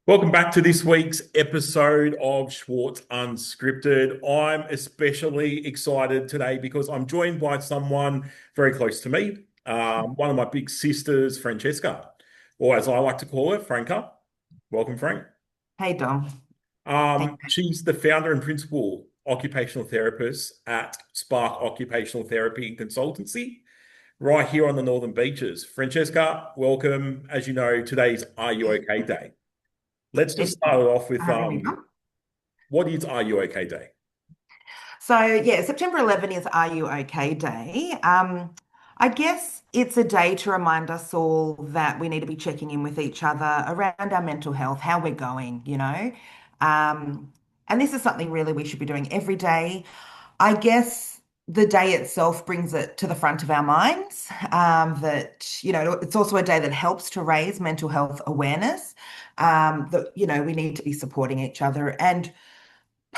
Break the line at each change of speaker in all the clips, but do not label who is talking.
Welcome back to this week's episode of Schwarz Unscripted. I'm especially excited today because I'm joined by someone very close to me, one of my big sisters, Francesca, or as I like to call her, Franca. Welcome, Frank.
Hey Dom. Thank
She's the founder and principal occupational therapist at Spark Occupational Therapy and Consultancy right here on the Northern Beaches. Francesca, welcome. As you know, today's Are You OK Day. Let's just
It's
start it off
for
with
having me, Dom.
what is Are You OK Day?
So yeah, September 11 is Are You OK Day. I guess it's a day to remind us all that we need to be checking in with each other around our mental health, how we're going. Um, and this is something really we should be doing every day. I guess the day itself brings it to the front of our minds, that it's also a day that helps to raise mental health awareness, that we need to be supporting each other. And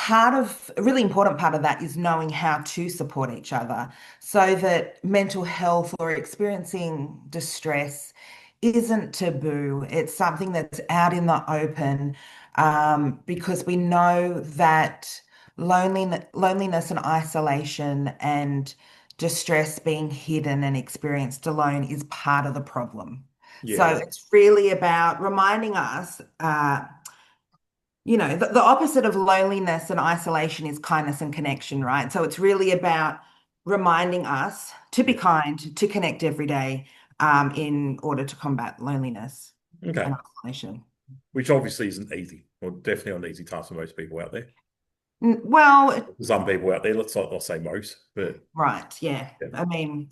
a really important part of that is knowing how to support each other so that mental health or experiencing distress isn't taboo. It's something that's out in the open, because we know that loneliness and isolation and distress being hidden and experienced alone is part of the problem. So
Yeah,
it's really about reminding us. The opposite of loneliness and isolation is kindness and connection, right? So it's really about reminding us to be
yeah.
kind, to connect every day, in order to combat loneliness and
Okay.
isolation.
Which obviously isn't easy, or definitely not an easy task for most people out there.
Well,
Some people out there, let's not say most, but
right, yeah.
yeah,
I mean,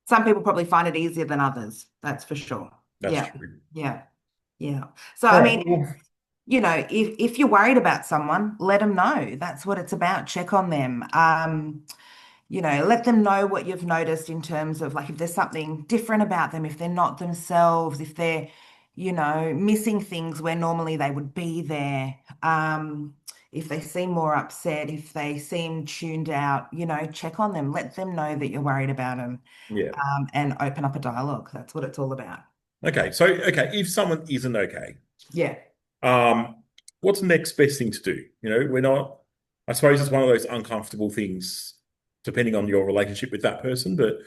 some people probably find it easier than others, that's for sure.
that's
Yeah,
true.
yeah, yeah. So,
All
I
right.
mean,
Well,
if you're worried about someone, let them know. That's what it's about. Check on them. Let them know what you've noticed in terms of like if there's something different about them, if they're not themselves, if they're, missing things where normally they would be there. If they seem more upset, if they seem tuned out, check on them. Let them know that you're worried about them,
yeah.
and open up a dialogue. That's what it's all about.
Okay. So, okay, if someone isn't okay,
Yeah.
um, what's the next best thing to do? We're not, I suppose it's one of those uncomfortable things, depending on your relationship with that person. But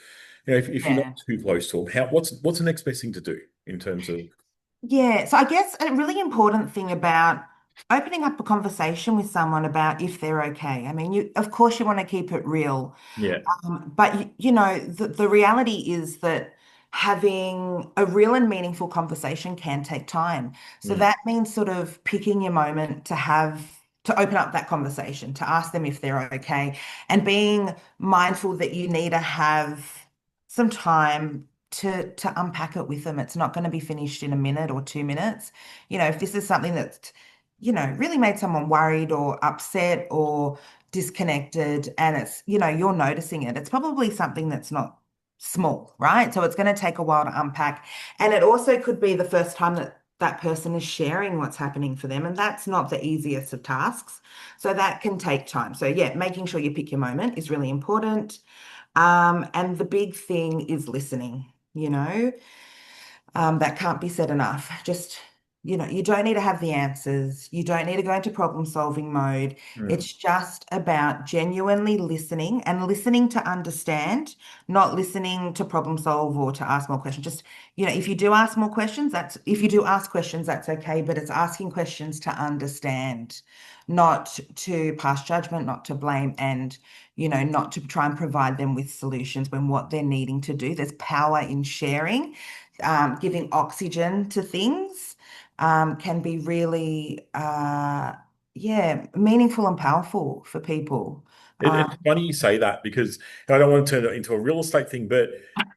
if you're not
Yeah.
too close to them, what's the next best thing to do in terms of,
Yeah, so I guess a really important thing about opening up a conversation with someone about if they're okay. I mean, of course you want to keep it real,
yeah,
but the reality is that having a real and meaningful conversation can take time. So
mm,
that means sort of picking your moment to open up that conversation, to ask them if they're okay, and being mindful that you need to have some time to unpack it with them. It's not going to be finished in a minute or 2 minutes. If this is something that's, really made someone worried or upset or disconnected, and you're noticing it, it's probably something that's not small, right? So it's going to take a while to unpack. And it also could be the first time that that person is sharing what's happening for them. And that's not the easiest of tasks. So that can take time. So yeah, making sure you pick your moment is really important. And the big thing is listening, that can't be said enough. Just, you don't need to have the answers. You don't need to go into problem solving mode.
mm,
It's just about genuinely listening and listening to understand, not listening to problem solve or to ask more questions. Just, if you do ask more questions, if you do ask questions, that's okay, but it's asking questions to understand, not to pass judgment, not to blame, and, not to try and provide them with solutions when what they're needing to do. There's power in sharing. Giving oxygen to things, can be really, yeah, meaningful and powerful for people.
it's funny you say that because I don't want to turn it into a real estate thing, but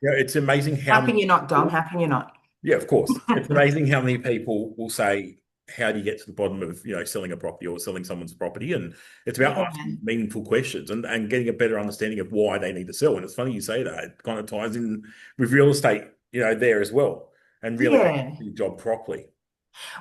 it's amazing how
How
many
can you not, Dom?
people,
How can you not?
yeah, of course, it's amazing how many people will say, "How do you get to the bottom of selling a property or selling someone's property?" And it's about
Yeah.
asking meaningful questions and getting a better understanding of why they need to sell. And it's funny you say that; it kind of ties in with real estate, there as well, and really do
Yeah.
your job properly.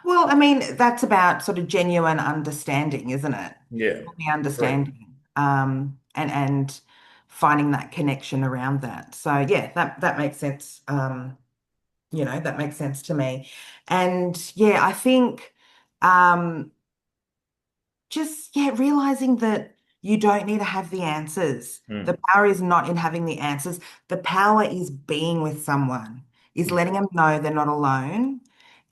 Well, I mean, that's about sort of genuine understanding, isn't it?
Yeah,
The
correct.
understanding, and finding that connection around that. So yeah, that makes sense. That makes sense to me. And yeah, I think. Um, just yeah, realizing that you don't need to have the answers. The
Mm.
power is not in having the answers. The power is being with someone, is
Yeah.
letting them know they're not alone,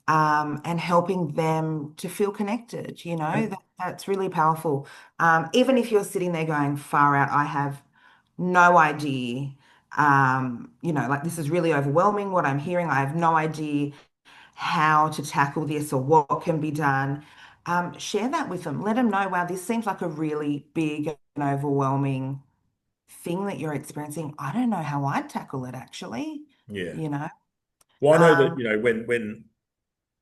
and helping them to feel connected. That's really powerful. Even if you're sitting there going, far out, I have no idea. Like this is really overwhelming what I'm hearing. I have no idea how to tackle this or what can be done. Share that with them. Let them know, wow, this seems like a really big and overwhelming thing that you're experiencing. I don't know how I'd tackle it actually,
Yeah.
you know.
Well, I know that,
Um,
when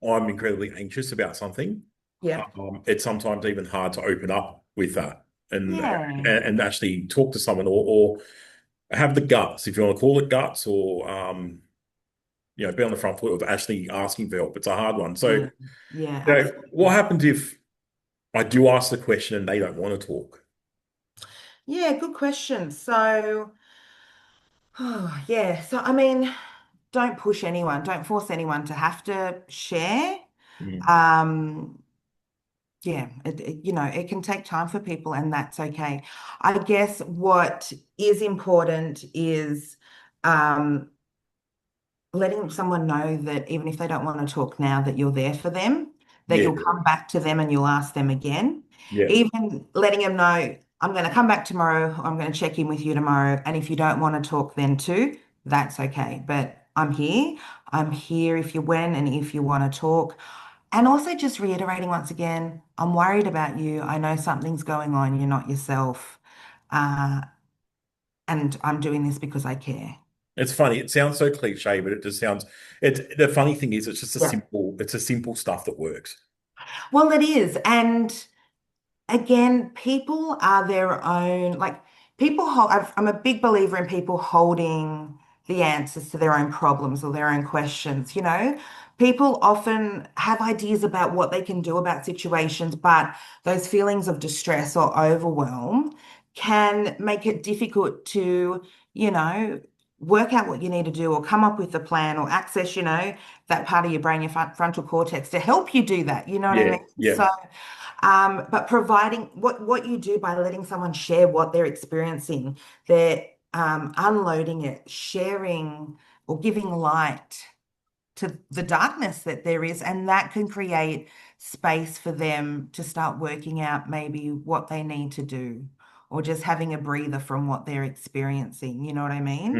I'm incredibly anxious about something,
yeah.
it's sometimes even hard to open up with that and
Yeah.
and actually talk to someone, or have the guts, if you want to call it guts, or be on the front foot of actually asking for help. It's a hard one. So,
Yeah. Yeah,
what
absolutely.
happens if I do ask the question and they don't want to talk?
Yeah, good question. So, yeah. So, I mean, don't push anyone, don't force anyone to have to share.
Mm.
Um, yeah, it can take time for people, and that's okay. I guess what is important is um, letting someone know that even if they don't want to talk now, that you're there for them, that
Yeah,
you'll come back to them and you'll ask them again.
yeah,
Even letting them know, I'm going to come back tomorrow, I'm going to check in with you tomorrow. And if you don't want to talk then too, that's okay. But I'm here. I'm here if you when and if you want to talk. And also just reiterating once again, I'm worried about you. I know something's going on. You're not yourself. Uh, and I'm doing this because I care.
it's funny. It sounds so cliche, but it just sounds. The funny thing is, it's just a
Yeah.
simple. It's a simple stuff that works.
Well, it is. And again, people are their own, like people hold, I'm a big believer in people holding the answers to their own problems or their own questions. People often have ideas about what they can do about situations, but those feelings of distress or overwhelm can make it difficult to, you know, work out what you need to do or come up with a plan or access, that part of your brain, your frontal cortex to help you do that. You know what I
Yeah,
mean?
yeah,
So, but providing what you do by letting someone share what they're experiencing, they're unloading it, sharing or giving light to the darkness that there is, and that can create space for them to start working out maybe what they need to do, or just having a breather from what they're experiencing. You know what I mean?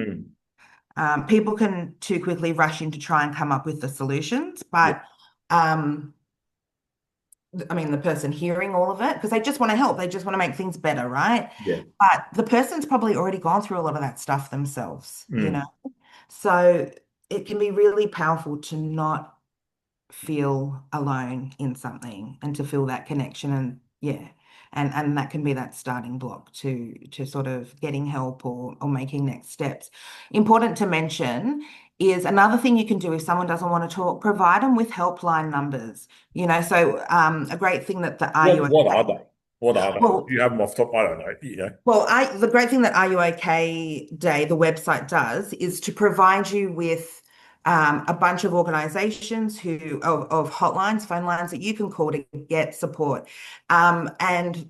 mm,
People can too quickly rush in to try and come up with the solutions,
yeah,
but um, I mean, the person hearing all of it, because they just want to help, they just want to make things better, right?
yeah.
But the person's probably already gone through a lot of that stuff themselves.
Mm.
So it can be really powerful to not feel alone in something and to feel that connection and yeah. And that can be that starting block to sort of getting help or making next steps. Important to mention is another thing you can do if someone doesn't want to talk, provide them with helpline numbers. So a great thing that the Are You
What are
Okay?
they? What are they?
Well,
You have them off top. I don't know.
well, the great thing that Are You OK Day, the website does, is to provide you with a bunch of organizations of hotlines, phone lines that you can call to get support. And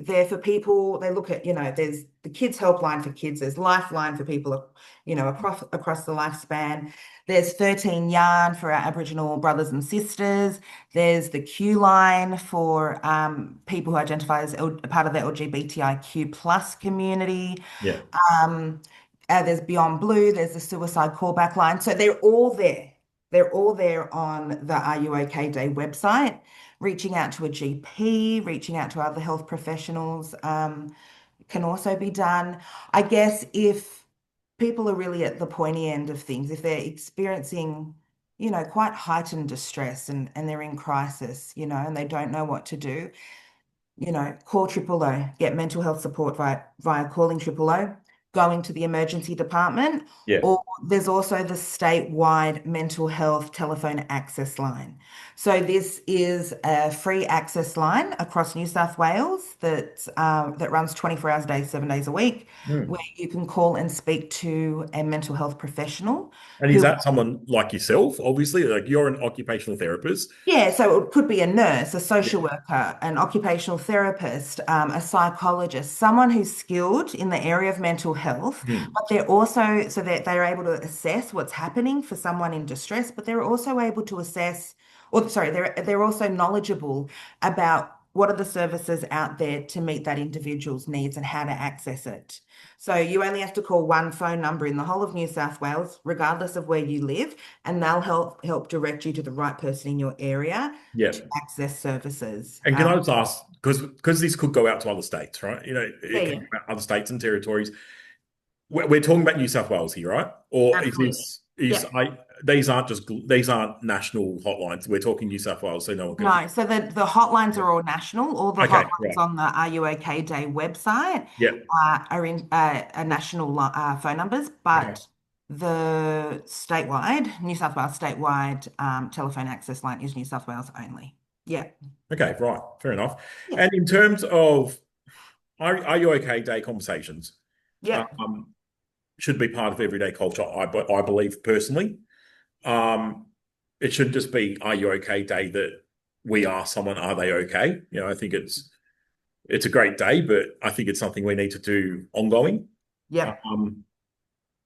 they're for people, they look at, there's the kids helpline for kids, there's Lifeline for people, across the lifespan. There's 13 Yarn for our Aboriginal brothers and sisters. There's the Q line for people who identify as part of the LGBTIQ plus community.
Yeah,
Um, there's Beyond Blue, there's the suicide callback line. So they're all there. They're all there on the Are You OK Day website. Reaching out to a GP, reaching out to other health professionals can also be done. I guess if people are really at the pointy end of things, if they're experiencing, quite heightened distress and they're in crisis, and they don't know what to do, call triple O, get mental health support via calling triple O. going to the emergency department,
Yeah.
or there's also the statewide mental health telephone access line. So this is a free access line across New South Wales that runs 24 hours a day, 7 days a week,
Mm.
where you can call and speak to a mental health professional
And is
who.
that someone like yourself? Obviously, like you're an occupational therapist.
Yeah, so it could be a nurse, a
Yeah.
social worker, an occupational therapist, a psychologist, someone who's skilled in the area of mental health,
Mm.
but they're also so that they're able to assess what's happening for someone in distress, but they're also able to assess, or sorry, they're also knowledgeable about what are the services out there to meet that individual's needs and how to access it. So you only have to call one phone number in the whole of New South Wales, regardless of where you live, and they'll help direct you to the right person in your area
Yeah.
to access services.
And can I just ask, because this could go out to other states, right? You know,
Yeah,
it can
yeah,
go out to other states and territories. We're talking about New South Wales here, right? Or is
absolutely.
this is
Yeah.
I these aren't national hotlines. We're talking New South Wales, so no one can.
No, so the hotlines are all national. All the
Okay,
hotlines
right.
on the Are You OK Day website
Yeah.
are in are national phone numbers,
Okay.
but the statewide, New South Wales statewide telephone access line is New South Wales only. Yeah.
Okay, right. Fair enough.
Yeah.
And in terms of are you okay day conversations,
Yeah.
um, should be part of everyday culture, I believe personally. Um, it should just be, are you okay day that we ask someone, are they okay? You know, I think it's a great day, but I think it's something we need to do ongoing.
Yep.
Um,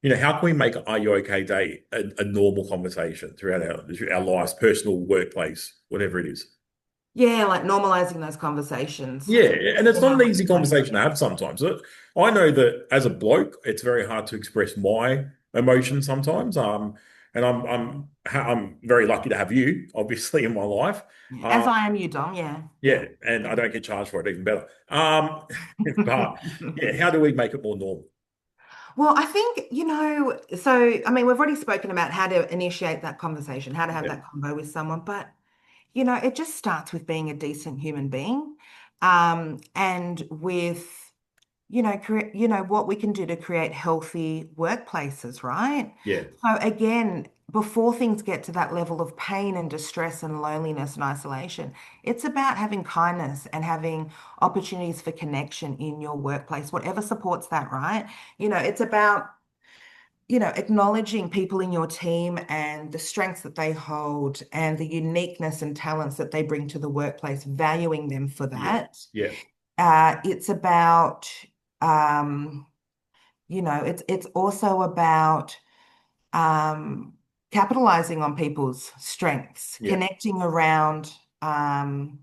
you know, how can we make Are You Okay Day a normal conversation throughout our lives, personal, workplace, whatever it is?
Yeah, like normalizing those conversations.
Yeah, and it's
In
not
our
an easy
workplace.
conversation to have sometimes. I know that as a bloke, it's very hard to express my emotions sometimes. And I'm very lucky to have you, obviously, in my life.
Yeah. As
Um,
I am you, Dom. Yeah.
yeah,
Yeah.
and I
Yeah.
don't get charged for it, even better. But yeah, how do we make it more normal?
Well, I think, so I mean, we've already spoken about how to initiate that conversation, how to have
Yeah,
that convo with someone, but it just starts with being a decent human being, and with what we can do to create healthy workplaces, right?
yeah,
So again, before things get to that level of pain and distress and loneliness and isolation, it's about having kindness and having opportunities for connection in your workplace, whatever supports that, right? It's about acknowledging people in your team and the strengths that they hold and the uniqueness and talents that they bring to the workplace, valuing them for
yeah,
that.
yeah.
It's about, um, it's also about um, capitalizing on people's strengths,
Yeah.
connecting around, um,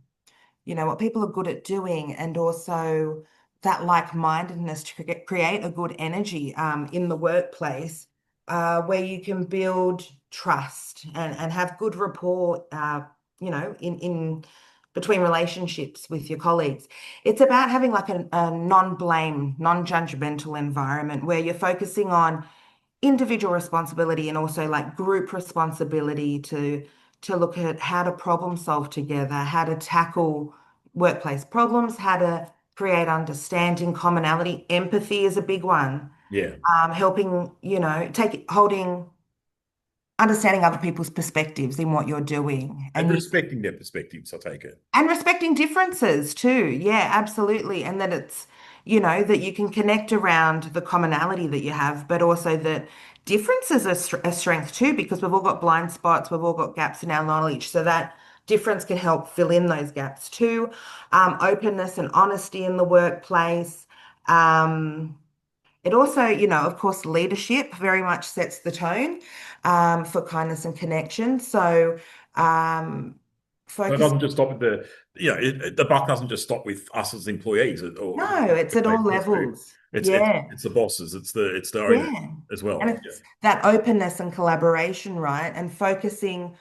what people are good at doing, and also that like-mindedness to create a good energy in the workplace where you can build trust and have good rapport, in between relationships with your colleagues. It's about having like a non-blame, non-judgmental environment where you're focusing on individual responsibility and also like group responsibility to look at how to problem solve together, how to tackle workplace problems, how to create understanding, commonality. Empathy is a big one.
Yeah.
Helping, holding, understanding other people's perspectives in what you're doing,
And
and
respecting their perspectives, I take it.
respecting differences too. Yeah, absolutely. And that it's, that you can connect around the commonality that you have, but also that differences are a strength too, because we've all got blind spots, we've all got gaps in our knowledge. So that difference can help fill in those gaps too. Openness and honesty in the workplace. Um, it also, of course, leadership very much sets the tone for kindness and connection. So, um,
So it
focus.
doesn't just stop at the buck doesn't just stop with us as employees or
No, it's at all
workplace. It's
levels.
it's
Yeah.
it's the bosses, it's the owners
Yeah.
as
And
well. Yeah.
it's that openness and collaboration, right? And focusing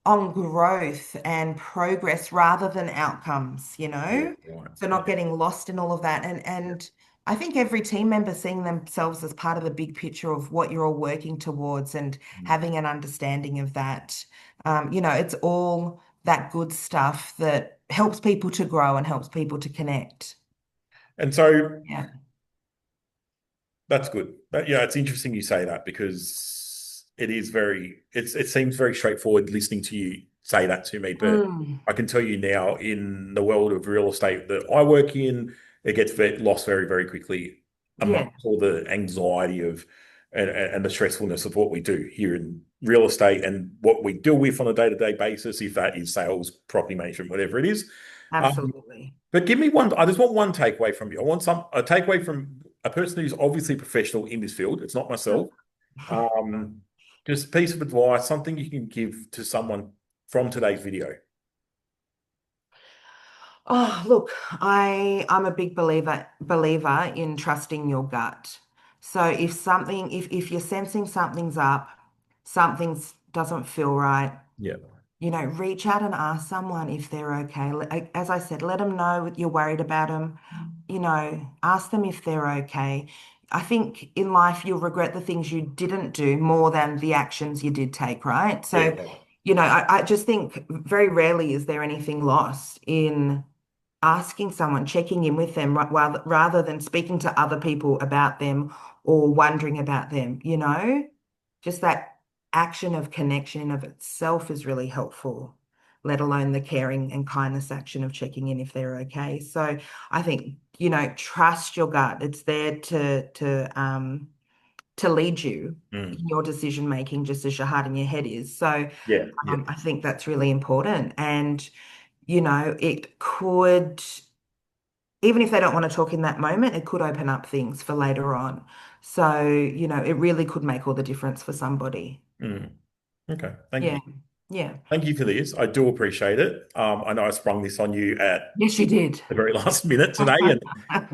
on growth and progress rather than outcomes,
Yeah, right.
So not
Yeah.
getting lost in all of that. And I think every team member seeing themselves as part of the big picture of what you're all working towards and
Mm.
having an understanding of that. It's all that good stuff that helps people to grow and helps people to connect.
And so
Yeah.
That's good. Yeah, it's interesting you say that because it seems very straightforward listening to you say that to me, but
Mm,
I can tell you now in the world of real estate that I work in, it gets lost very, very quickly
yeah,
amongst all the anxiety of and the stressfulness of what we do here in real estate and what we deal with on a day-to-day basis, if that is sales, property management, whatever it is. Um,
absolutely.
but give me one. I just want one takeaway from you. I want a takeaway from a person who's obviously professional in this field. It's not myself. Um, just a piece of advice, something you can give to someone from today's video.
Oh, look, I'm a big believer in trusting your gut. So if you're sensing something's up, something doesn't feel right,
Yeah,
reach out and ask someone if they're okay. As I said, let them know you're worried about them. Ask them if they're okay. I think in life you'll regret the things you didn't do more than the actions you did take, right?
yeah,
So, I just think very rarely is there anything lost in asking someone, checking in with them, rather than speaking to other people about them or wondering about them, just that action of connection of itself is really helpful, let alone the caring and kindness action of checking in if they're okay. So I think, trust your gut. It's there to lead you
mm,
in your decision making, just as your heart and your head is. So
yeah, yeah,
I think that's really important. And, it could, even if they don't want to talk in that moment, it could open up things for later on. So, it really could make all the difference for somebody.
mm. Okay, thank you.
Yeah. Yeah.
Thank you for this. I do appreciate it. I know I sprung this on you at
Yes, you did.
the very last minute today, and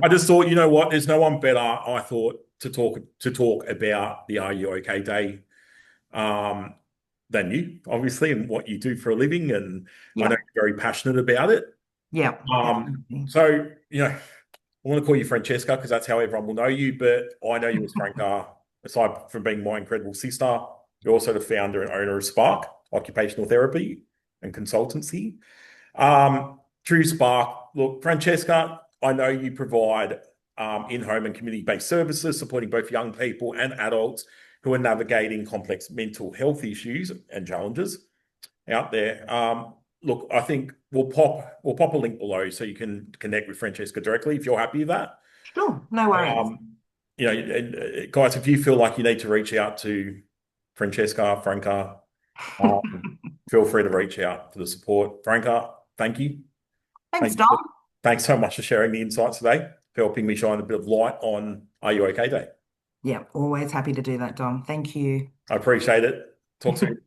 I just thought, you know what? There's no one better. I thought to talk about the Are You OK Day um, than you, obviously, and what you do for a living, and I know
Yeah.
you're very passionate about it.
Yeah. Definitely.
So I want to call you Francesca because that's how everyone will know you, but I know you as Franca. Aside from being my incredible sister, you're also the founder and owner of Spark Occupational Therapy and Consultancy. True Spark. Look, Francesca, I know you provide in-home and community-based services supporting both young people and adults who are navigating complex mental health issues and challenges out there. Look, I think we'll pop a link below so you can connect with Francesca directly if you're happy with that.
Sure. No worries.
Guys, if you feel like you need to reach out to Francesca, Franca, um, feel free to reach out for the support. Franca, thank you.
Thanks,
Thank
Dom.
you. Thanks so much for sharing the insights today, for helping me shine a bit of light on Are You OK Day.
Yeah, always happy to do that, Dom. Thank you.
I appreciate it. Talk soon.